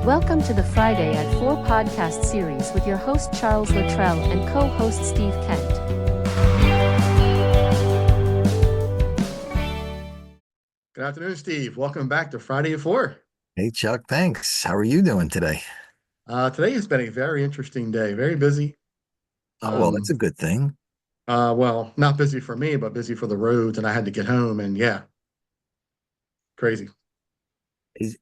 Welcome to the Friday at 4 podcast series with your host Charles Luttrell and co-host Steve Kent. Good afternoon, Steve. Welcome back to Friday at 4. Hey Chuck, thanks. How are you doing today? Today has been a very interesting day, very busy. Oh, well, that's Um, a good thing. well, not busy for me, but busy for the roads, and I had to get home, and yeah, crazy.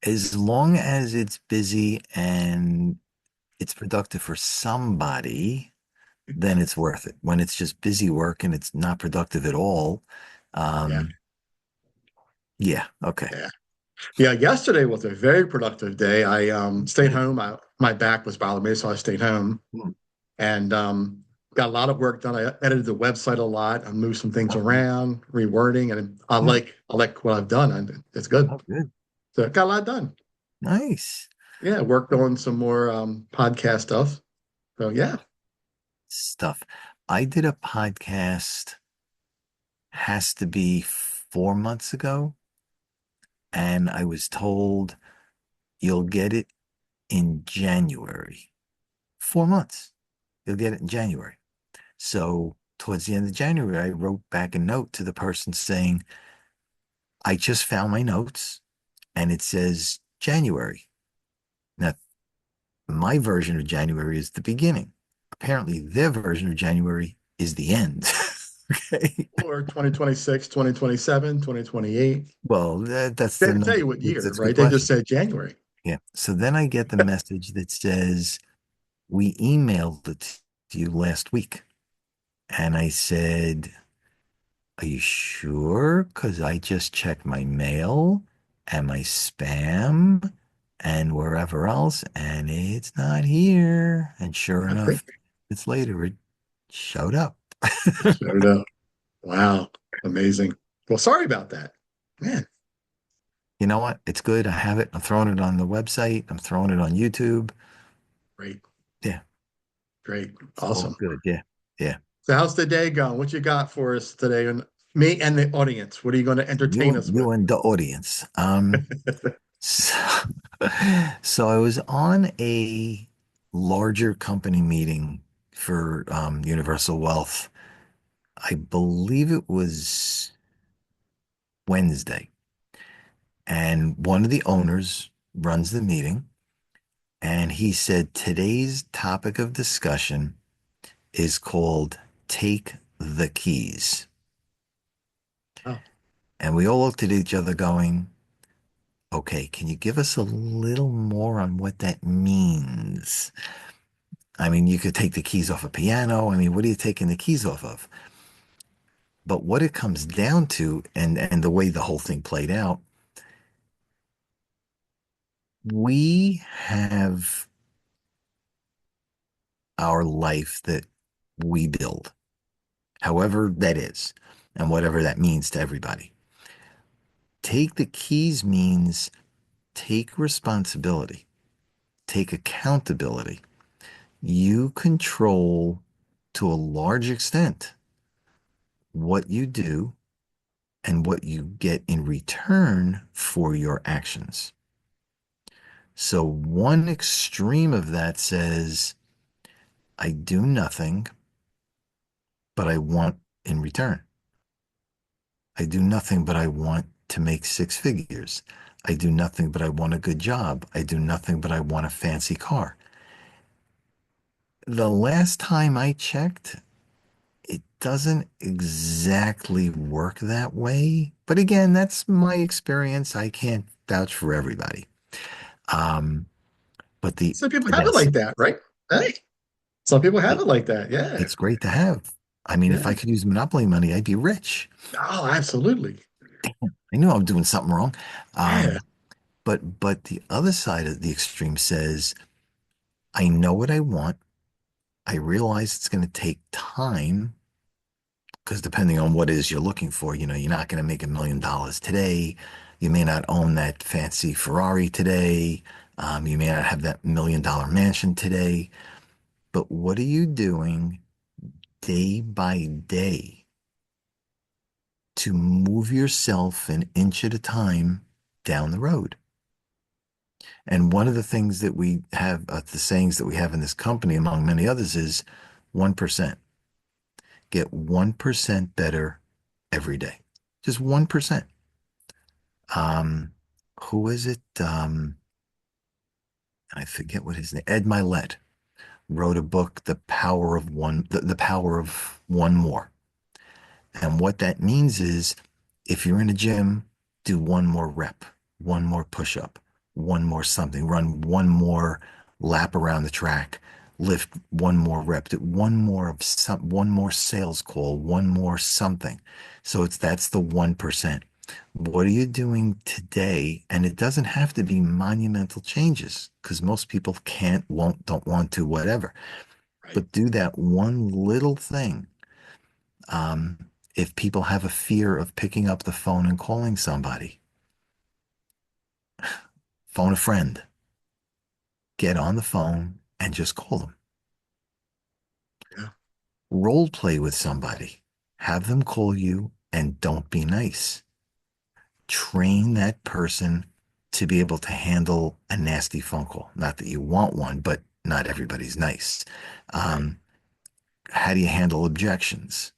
As long as it's busy and it's productive for somebody, then it's worth it. When it's just busy work and it's not productive at all, Yeah, um, yeah, okay. yeah, yeah. Yesterday was a very productive day. I stayed Hey, home. My back was bothering me, so I stayed home hmm, and got a lot of work done. I edited the website a lot. I moved some things around, rewording, and hmm, I like what I've done, and it's good. oh, good. So I got a lot done. Nice Yeah, worked on some more podcast stuff. So yeah. stuff. I did a podcast, has to be 4 months ago, and I was told you'll get it in January. 4 months. You'll get it in January. So towards the end of January, I wrote back a note to the person saying, I just found my notes and it says January. Now, my version of January is the beginning. Apparently, their version of January is the end. Okay. Or 2026, 2027, 2028. Well, that's They the didn't tell number. you what year, That's a good right? They just question. said January. Yeah. So then I get the message that says, we emailed it to you last week. And I said, are you sure? Because I just checked my mail and my spam and wherever else, and it's not here. And sure I think enough, it's later, it showed up. it showed up. Wow. Amazing. Well, sorry about that. Man, You know what? It's good. I have it. I'm throwing it on the website. I'm throwing it on YouTube. great. Yeah, Great. it's all Awesome. good. Yeah, yeah. So how's the day going? What you got for us today? And me and the audience, what are you going to entertain us with? You and the audience. So, so I was on a larger company meeting for Universal Wealth. I believe it was Wednesday. And one of the owners runs the meeting. And he said, today's topic of discussion is called Take the Keys. Oh, And we all looked at each other going, okay, can you give us a little more on what that means? I mean, you could take the keys off a piano. I mean, what are you taking the keys off of? But what it comes down to, and the way the whole thing played out, we have our life that we build, however that is, and whatever that means to everybody. Take the keys means take responsibility, take accountability. You control to a large extent what you do and what you get in return for your actions. So, one extreme of that says, I do nothing, but I want in return. I do nothing, but I want to make six figures. I do nothing, but I want a good job. I do nothing, but I want a fancy car. The last time I checked, it doesn't exactly work that way. But again, that's my experience. I can't vouch for everybody. Um, but the some people have it that's like that, right? Hey, some people have it, it like that. Yeah. it's great to have. I mean, if Yeah. I could use Monopoly money, I'd be rich. Oh, absolutely. I knew I'm doing something wrong. Yeah. Um, but the other side of the extreme says, I know what I want. I realize it's going to take time because depending on what it is you're looking for, you're not going to make $1 million today. You may not own that fancy Ferrari today. You may not have that $1 million mansion today. But what are you doing day by day to move yourself an inch at a time down the road? And one of the things that we have, the sayings that we have in this company, among many others, is 1%. Get 1% better every day. Just 1%. Um, who is it? I forget what his name. Ed Milet wrote a book, The Power of One More. And what that means is if you're in a gym, do one more rep, one more push up, one more something, run one more lap around the track, lift one more rep, do one more sales call, one more something. So that's the 1%. What are you doing today? And it doesn't have to be monumental changes because most people can't, won't, don't want to, whatever. Right. But do that one little thing. Um, if people have a fear of picking up the phone and calling somebody, phone a friend, get on the phone and just call them. Yeah. Role play with somebody, have them call you and don't be nice. Train that person to be able to handle a nasty phone call. Not that you want one, but not everybody's nice. Right. Um, how do you handle objections?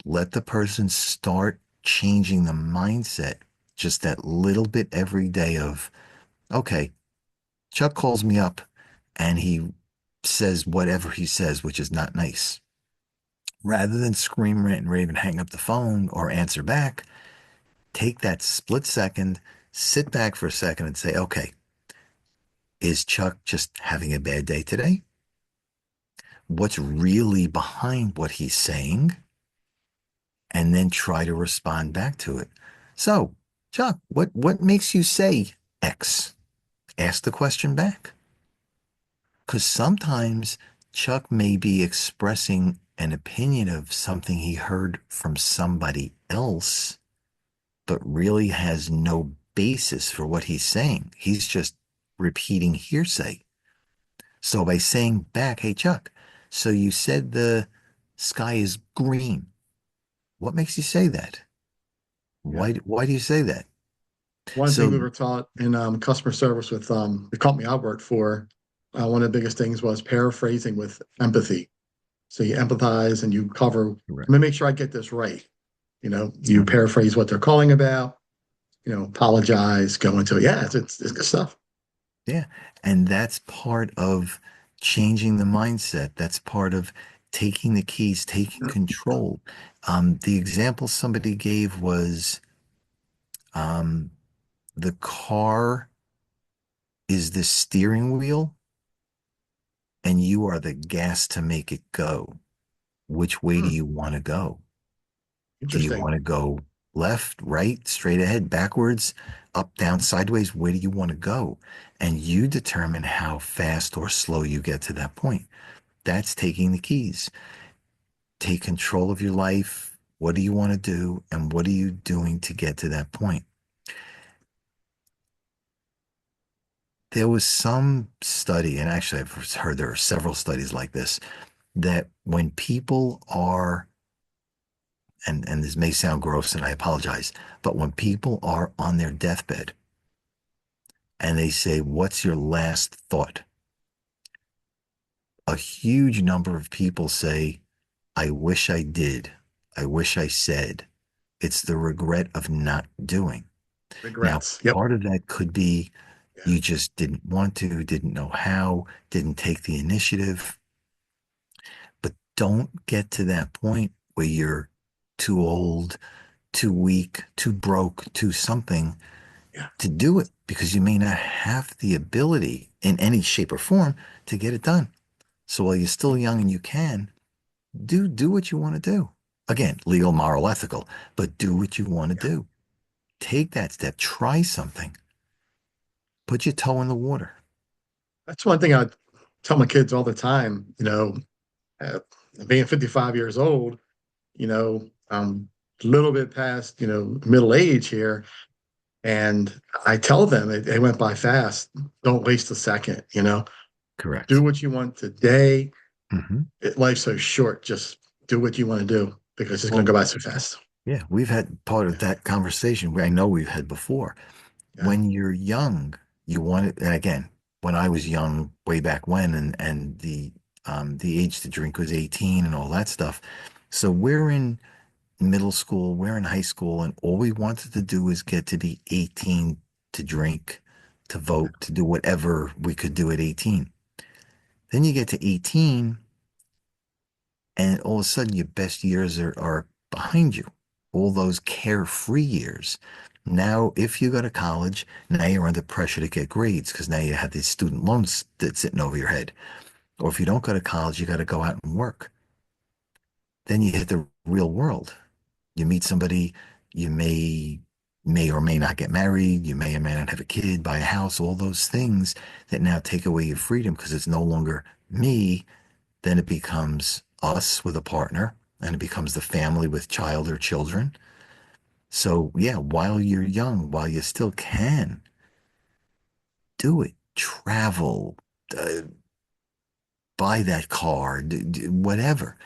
Let the person start changing the mindset just that little bit every day of, okay, Chuck calls me up and he says whatever he says, which is not nice. Rather than scream, rant, and rave and hang up the phone or answer back, take that split second, sit back for a second and say, okay, is Chuck just having a bad day today? What's really behind what he's saying? And then try to respond back to it. So, Chuck, what makes you say X? Ask the question back. Because sometimes Chuck may be expressing an opinion of something he heard from somebody else, but really has no basis for what he's saying. He's just repeating hearsay. So by saying back, hey, Chuck, so you said the sky is green. What makes you say that? Yeah. Why do you say that? One thing So we were taught in customer service with the company I worked for, one of the biggest things was paraphrasing with empathy. So you empathize and you cover. Let correct. me make sure I get this right. You Mhm. paraphrase what they're calling about. Apologize, go into it. Yeah, it's good stuff. Yeah. And that's part of changing the mindset. That's part of taking the keys, taking control. The example somebody gave was um, the car is the steering wheel and you are the gas to make it go. Which way do Hmm, you want to go? Do you interesting. want to go left, right, straight ahead, backwards, up, down, sideways? Where do you want to go? And you determine how fast or slow you get to that point. That's taking the keys. Take control of your life. What do you want to do? And what are you doing to get to that point? There was some study, and actually, I've heard there are several studies like this, that when people are, and this may sound gross and I apologize, but when people are on their deathbed and they say, what's your last thought? A huge number of people say, I wish I did. I wish I said. It's the regret of not doing. Now, Regrets. Yep. part of that could be Yeah. you just didn't want to, didn't know how, didn't take the initiative. But don't get to that point where you're too old, too weak, too broke, too something Yeah. to do it because you may not have the ability in any shape or form to get it done. So while you're still young and you can, do what you want to do. Again, legal, moral, ethical, but do what you want to Yeah. do. Take that step, try something, put your toe in the water. That's one thing I tell my kids all the time. Uh, being 55 years old, I'm a little bit past, middle age here. And I tell them it went by fast. Don't waste a second, do Correct. what you want today. Hmm. Life's so short. Just do what you want to do because it's going Well, to go by so fast. yeah, we've had part of Yeah. that conversation. I know we've had before. Yeah. When you're young, You want it, and again, when I was young, way back when, and the age to drink was 18 and all that stuff. So we're in middle school, we're in high school, and all we wanted to do is get to be 18 to drink, to vote, to do whatever we could do at 18. Then you get to 18, and all of a sudden your best years are behind you. All those carefree years. Now, if you go to college, now you're under pressure to get grades because now you have these student loans that's sitting over your head. Or if you don't go to college, you got to go out and work. Then you hit the real world. You meet somebody, you may or may not get married, you may or may not have a kid, buy a house, all those things that now take away your freedom because it's no longer me, then it becomes us with a partner, and it becomes the family with child or children. So, yeah, while you're young, while you still can, do it. Travel, uh, buy that car, whatever.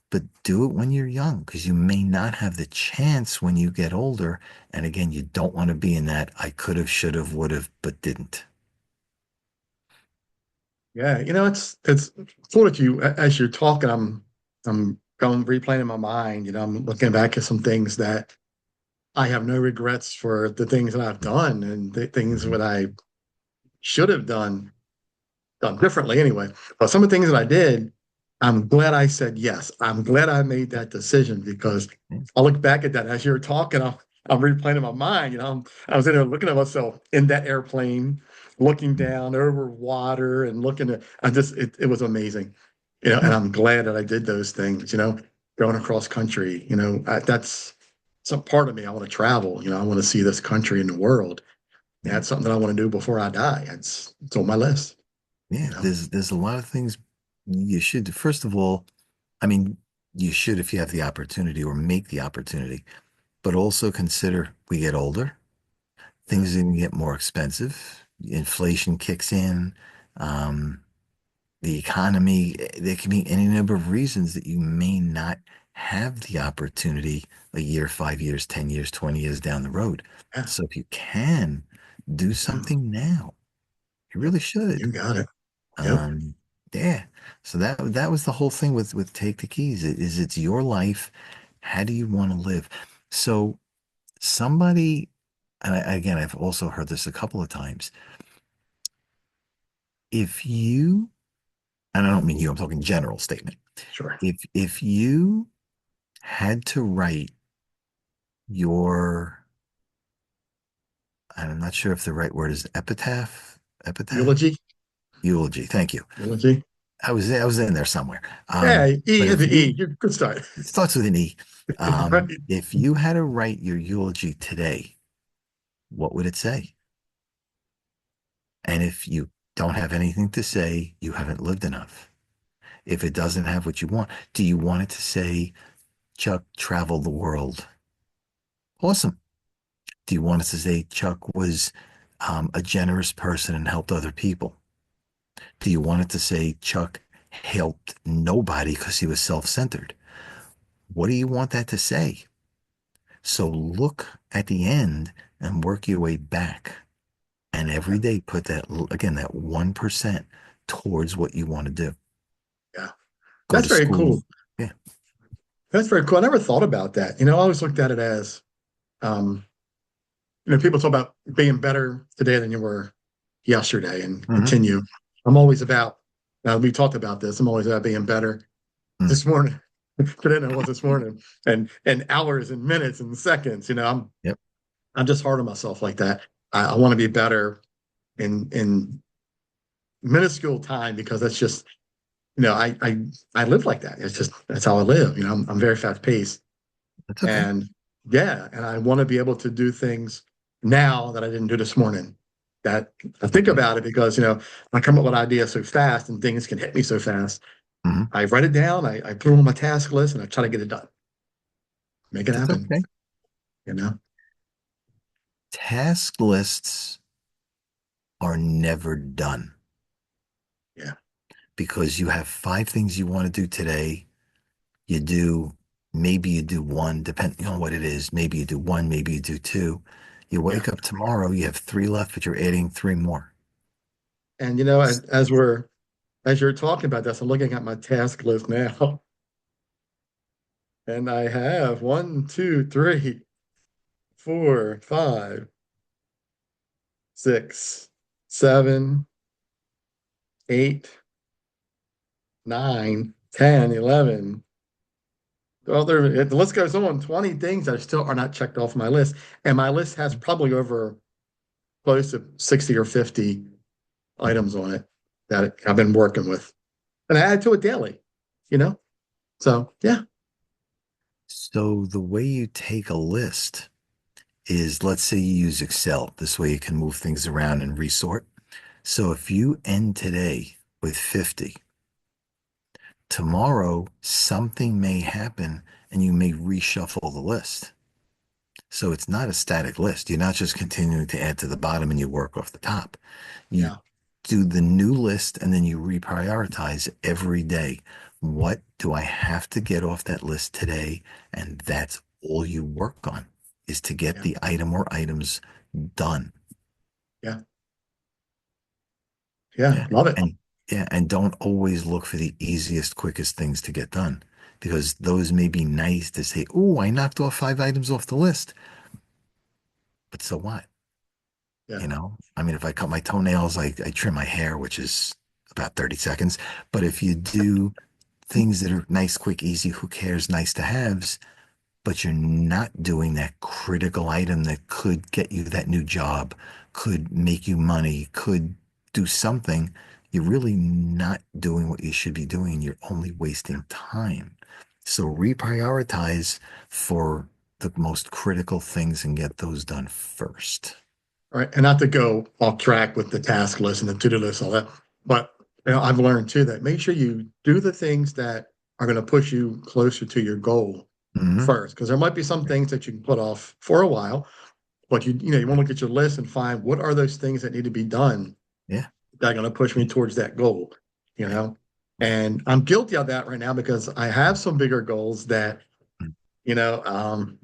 But do it when you're young because you may not have the chance when you get older. And again, you don't want to be in that I could have, should have, would have, but didn't. Yeah, it's cool that as you're talking, I'm going replaying in my mind. I'm looking back at some things that I have no regrets for the things that I've done and the things Mhm. that I should have done differently anyway. But some of the things that I did, I'm glad I said yes. I'm glad I made that decision because Yeah. I look back at that as you're talking. I'm replaying in my mind. I was in there looking at myself in that airplane, looking down over water and looking at. It was amazing, and Yeah. I'm glad that I did those things. Going across country. That's some part of me. I want to travel. I want to see this country and the world. Yeah. That's something that I want to do before I die. It's on my list. You Yeah. know. There's a lot of things you should, first of all, I mean, you should if you have the opportunity or make the opportunity, but also consider we get older, Yeah. things are going to get more expensive, inflation kicks in. Um, the economy, there can be any number of reasons that you may not have the opportunity a year, 5 years, 10 years, 20 years down the road. Yeah. So if you can do Mm. something now, you Yep. really should. You got it. Yep. Um, yeah. So that was the whole thing with Take the Keys. It's your life. How do you want to live? So somebody, and again, I've also heard this a couple of times. If you, and I don't mean you, I'm talking general statement. Sure. If you had to write your, and I'm not sure if the right word is epitaph, Eulogy. eulogy. Thank you. Eulogy. I was in there somewhere. Yeah. But At if the E. you, You good start. it starts with an E. Right. If you had to write your eulogy today, what would it say? And if you don't have anything to say, you haven't lived enough. If it doesn't have what you want, do you want it to say, Chuck traveled the world? Awesome. Do you want us to say Chuck was a generous person and helped other people? Do you want it to say Chuck helped nobody because he was self-centered? What do you want that to say? So look at the end and work your way back. And every day put that, again, that 1% towards what you want to do. Yeah. Go That's to very school. cool. Yeah. That's very cool. I never thought about that. I always looked at it as, um, people talk about being better today than you were yesterday and Hmm. continue. I'm always about, we talked about this. I'm always about being better Mm. this morning today than I was this morning and hours and minutes and seconds. Yep. I'm just hard on myself like that. I want to be better in minuscule time because that's just I live like that. It's just that's how I live. I'm very fast paced, That's okay. and yeah, and I want to be able to do things now that I didn't do this morning. That I think Yeah. about it because I come up with ideas so fast and things can hit me so fast. Hmm. I write it down, I put it on my task list, and I try to get it done, make it That's happen. okay. You know, Task lists are never done yeah, because you have five things you want to do today. You do, maybe you do one, depending on what it is. Maybe you do one, maybe you do two. You Yeah. wake up tomorrow, you have three left, but you're adding three more. And as you're talking about this, I'm looking at my task list now, and I have one, two, three, four, five, six, seven, eight, nine, 10, 11. Well, the list goes on. 20 things that still are not checked off my list. And my list has probably over close to 60 or 50 items on it that I've been working with. And I add to it daily, you know? So, yeah, So the way you take a list is, let's say you use Excel. This way you can move things around and resort. So if you end today with 50, tomorrow something may happen and you may reshuffle the list. So it's not a static list. You're not just continuing to add to the bottom and you work off the top. You yeah, do the new list and then you reprioritize every day. What do I have to get off that list today? And that's all you work on is to get yeah, the item or items done. yeah, yeah. Yeah. Love it. And yeah, and don't always look for the easiest, quickest things to get done because those may be nice to say, oh, I knocked off five items off the list. But so what? Yeah, I mean, if I cut my toenails, I trim my hair, which is about 30 seconds. But if you do things that are nice, quick, easy, who cares, nice to haves, but you're not doing that critical item that could get you that new job, could make you money, could do something, you're really not doing what you should be doing. You're only wasting time. So reprioritize for the most critical things and get those done first. all right. And not to go off track with the task list and the to-do list, all that, but I've learned too that make sure you do the things that are going to push you closer to your goal Hmm. first, because there might be some things that you can put off for a while, but you want to look at your list and find what are those things that need to be done Yeah. that are going to push me towards that goal, you Right. know? Right. And I'm guilty of that right now because I have some bigger goals that, I'm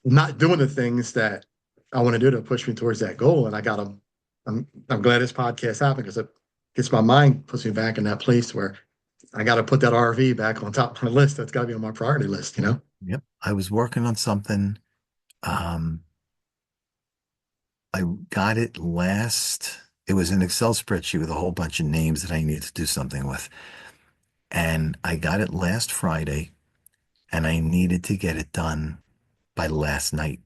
not doing the things that I want to do to push me towards that goal. And I'm glad this podcast happened because it gets my mind, puts me back in that place where I got to put that RV back on top of my list. That's got to be on my priority list. Yep. I was working on something. Um, I got it last. It was an Excel spreadsheet with a whole bunch of names that I needed to do something with. And I got it last Friday and I needed to get it done by last night.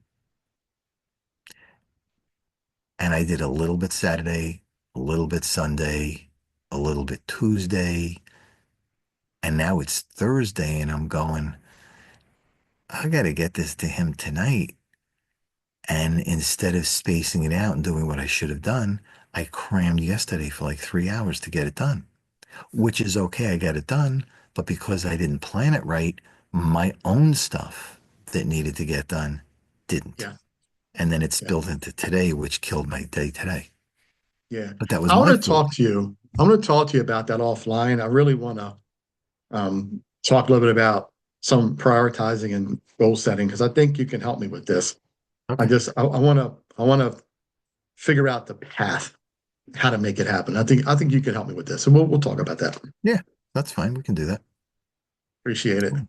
And I did a little bit Saturday, a little bit Sunday, a little bit Tuesday. And now it's Thursday and I'm going, I got to get this to him tonight. And instead of spacing it out and doing what I should have done, I crammed yesterday for like 3 hours to get it done, which is okay. I got it done. But because I didn't plan it right, my own stuff that needed to get done didn't. Yeah. And then it Yeah. spilled into today, which killed my day today. Yeah. But that was I want my to fault. talk to you. I want to talk to you about that offline. I really want to talk a little bit about some prioritizing and goal setting because I think you can help me with this. Okay. I want to figure out the path, how to make it happen. I think you can help me with this. So we'll talk about that. Yeah, that's fine. We can do that. Appreciate it. Cool.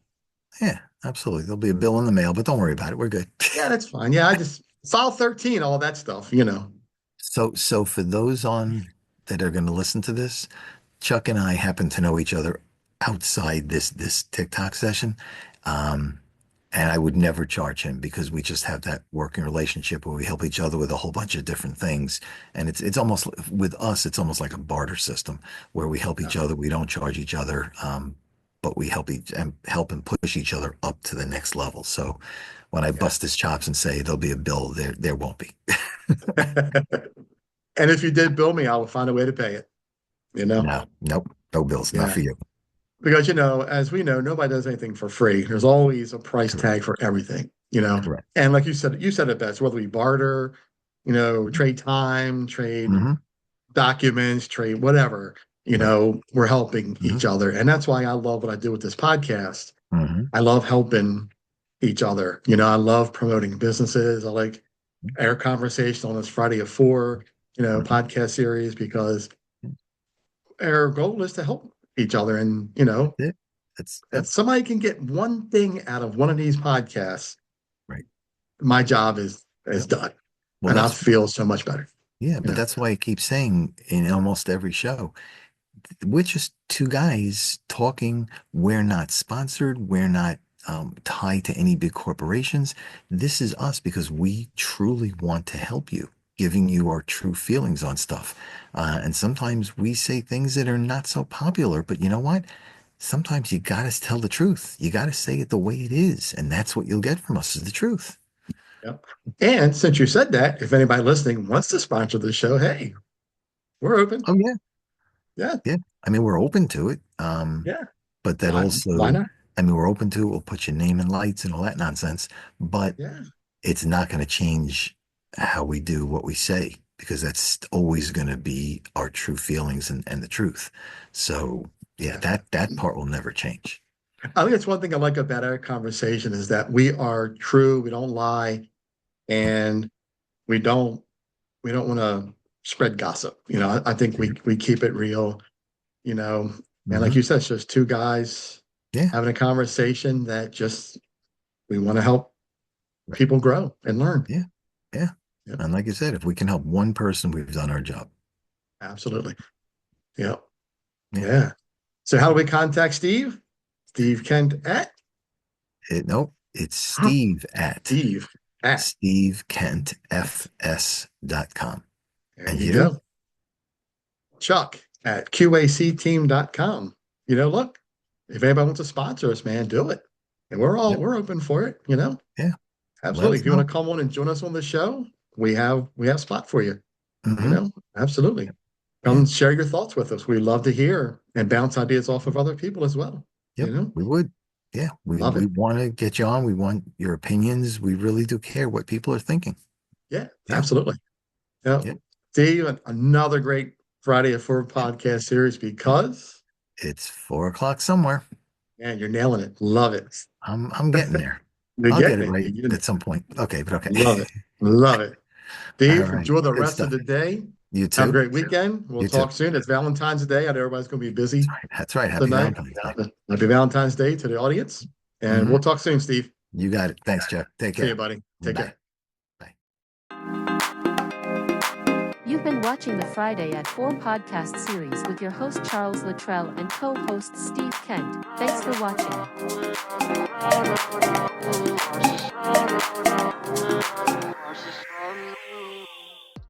Yeah, absolutely. There'll be a bill in the mail, but don't worry about it. We're good. Yeah, that's fine. Yeah, I just file 13, all that stuff. So for those on that are going to listen to this, Chuck and I happen to know each other outside this TikTok session. Um, and I would never charge him because we just have that working relationship where we help each other with a whole bunch of different things. And it's almost with us, it's almost like a barter system where we help Yeah. each other. We don't charge each other, but we help and push each other up to the next level. So when I Yeah. bust his chops and say there'll be a bill, there won't be. And if you did bill me, I will find a way to pay it. No, nope, no bills, not Yeah. for you. Because, as we know, nobody does anything for free. There's always a price Correct. tag for everything. Correct. And like you said it best, whether we barter, trade time, trade Hmm. documents, trade whatever, Right. we're helping Hmm. each other. And that's why I love what I do with this podcast. Hmm. I love helping each other. I love promoting businesses. I like air conversation on this Friday at 4, podcast series, because our goal is to help each other. And, Yeah. That's if somebody can get one thing out of one of these podcasts, right. my job is done. Well, And I that's feel so much better. yeah, but that's why I keep saying in almost every show, we're just two guys talking. We're not sponsored. We're not tied to any big corporations. This is us because we truly want to help you, giving you our true feelings on stuff. And sometimes we say things that are not so popular, but you know what? Sometimes you got to tell the truth. You got to say it the way it is. And that's what you'll get from us is the truth. Yep. And since you said that, if anybody listening wants to sponsor the show, hey, we're open. Oh, yeah. Yeah. Yeah. I mean, we're open to it. Yeah. But that Why also, not? I mean, we're open to it. We'll put your name in lights and all that nonsense, but Yeah. it's not going to change how we do what we say because that's always going to be our true feelings and the truth. So yeah, that part will never change. I think it's one thing I like about our conversation is that we are true. We don't lie, and we don't want to spread gossip. I think we keep it real. And like Hmm. you said, it's just two guys Yeah, having a conversation that just we want to help right. people grow and learn. Yeah, yeah. Yep, And like you said, if we can help one person, we've done our job. absolutely. Yep. Yeah. Yeah. So how do we contact Steve? Steve Kent at Nope. It's Steve at Steve at. SteveKentFS.com. There And you you? go. Chuck at QACteam.com. Look, if anybody wants to sponsor us, man, do it. And Yep. we're open for it, Yeah. Let Absolutely. us If you want know. to come on and join us on the show, we have spot for you. Hmm. Absolutely. Yeah. Come share your thoughts with us. We love to hear and bounce ideas off of other people as well. Yep. We would. Yeah. Love We it. want to get you on. We want your opinions. We really do care what people are thinking. Yeah, Yeah. absolutely. Yeah. Yep. Steve, another great Friday at Four Yep. podcast series Yep. because It's 4 o'clock somewhere. man, you're nailing it. Love it. I'm getting there. You're I'll get it getting it. right You're getting at it. some point. Okay, but okay. Love it. Love it. All Steve, right. enjoy the Good rest of stuff. the day. You Have a too. great weekend. We'll You too. talk soon. It's Valentine's Day. I know everybody's going to be busy That's right. Happy tonight. Valentine's Day. Happy Valentine's Day to the audience. And Hmm. we'll talk soon, Steve. You got it. Thanks, Jeff. Take See you, care. buddy. Take Bye. care. Bye. You've been watching the Friday at 4 podcast series with your host Charles Luttrell and co-host Steve Kent. Thanks for watching.